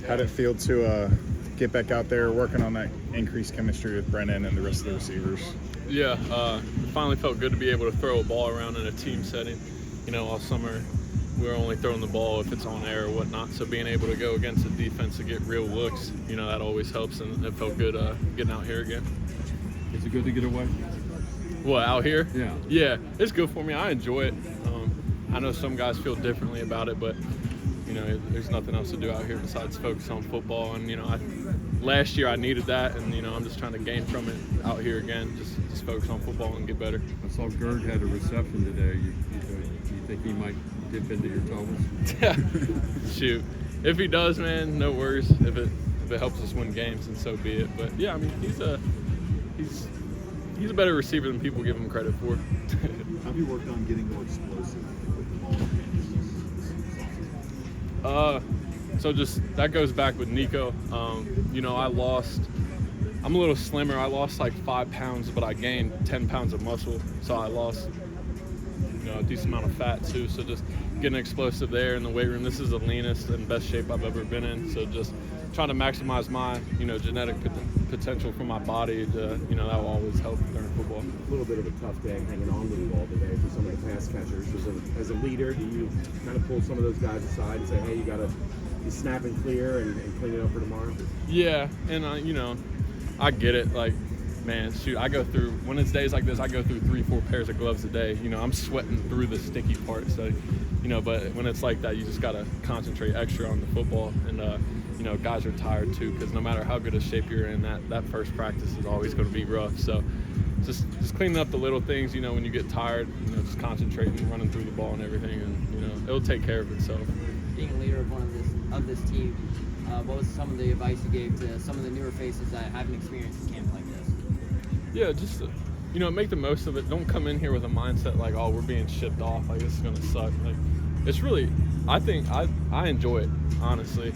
How'd it feel to get back out there working on that increased chemistry with Brendan and the rest of the receivers? Yeah, it finally felt good to be able to throw a ball around in a team setting. All summer we were only throwing the ball if it's on air or whatnot, so being able to go against the defense to get real looks, that always helps, and it felt good getting out here again. Is it good to get away? What, out here? Yeah. Yeah, it's good for me. I enjoy it. I know some guys feel differently about it, but there's nothing else to do out here besides focus on football. And last year I needed that, and I'm just trying to gain from it out here again. Just focus on football and get better. I saw Gurd had a reception today. You think he might dip into your toes? Shoot, if he does, man, no worries. If it helps us win games, then so be it. But yeah, I mean, he's a better receiver than people give him credit for. How have you worked on getting more explosive with the ball? So just that goes back with Nico. I'm a little slimmer. I lost like 5 pounds, but I gained 10 pounds of muscle. So I lost, a decent amount of fat too. So just getting explosive there in the weight room. This is the leanest and best shape I've ever been in. So just trying to maximize my, genetic potential for my body. That will always help during football. A little bit of a tough day hanging on to the ball today for some of the pass catchers. As a leader, do you kind of pull some of those guys aside and say, hey, you got to be snapping clear and clean it up for tomorrow? Yeah, and I get it. Like, man, shoot, I go through, when it's days like this, I go through 3-4 pairs of gloves a day. I'm sweating through the sticky part. So, but when it's like that, you just got to concentrate extra on the football. And, guys are tired too, because no matter how good a shape you're in, that first practice is always going to be rough. So just cleaning up the little things, when you get tired, just concentrating, running through the ball and everything, and, it'll take care of itself. Being a leader of this team, what was some of the advice you gave to some of the newer faces that haven't experienced a camp like this? Yeah, just make the most of it. Don't come in here with a mindset like, oh, we're being shipped off, like this is gonna suck. Like, it's really, I think I enjoy it, honestly.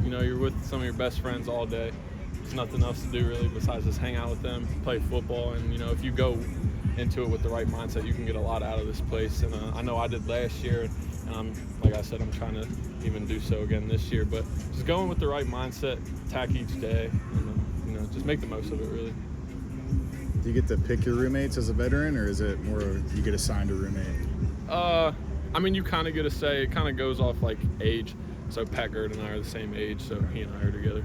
You're with some of your best friends all day. There's nothing else to do really besides just hang out with them, play football, and if you go into it with the right mindset, you can get a lot out of this place. And I know I did last year, and like I said, I'm trying to even do so again this year. But just going with the right mindset, attack each day, and just make the most of it, really. Do you get to pick your roommates as a veteran, or is it more you get assigned a roommate? You kind of get a say. It kind of goes off like age. So Pat Gurd and I are the same age, so he and I are together.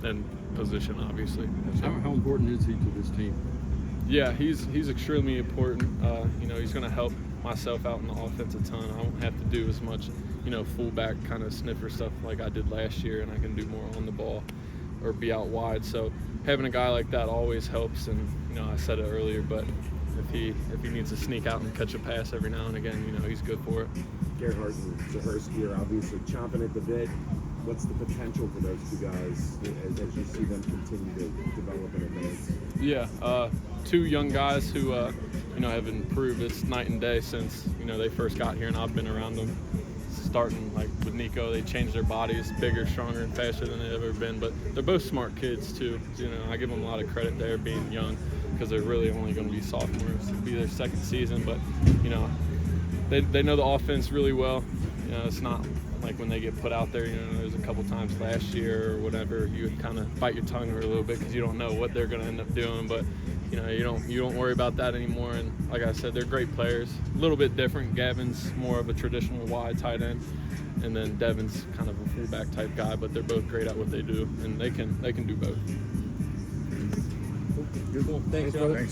And position, obviously. How important is he to this team? Yeah, he's extremely important. He's going to help myself out in the offense a ton. I won't have to do as much, fullback kind of sniffer stuff like I did last year, and I can do more on the ball or be out wide. So having a guy like that always helps. And I said it earlier, but if he needs to sneak out and catch a pass every now and again, he's good for it. Gerhardt and Zahursky are obviously chomping at the bit. What's the potential for those two guys as you see them continue to develop and advance? Yeah, 2 young guys who have improved. It's night and day since they first got here, and I've been around them. Starting like with Nico, they changed their bodies, bigger, stronger, and faster than they've ever been. But they're both smart kids too. I give them a lot of credit there being young, because they're really only going to be sophomores. It'll be their second season, but they know the offense really well. It's not like when they get put out there. There's a couple times last year or whatever you would kind of bite your tongue a little bit because you don't know what they're going to end up doing. But you don't worry about that anymore. And like I said, they're great players. A little bit different. Gavin's more of a traditional wide tight end, and then Devin's kind of a fullback type guy. But they're both great at what they do, and they can do both. Thanks, brother.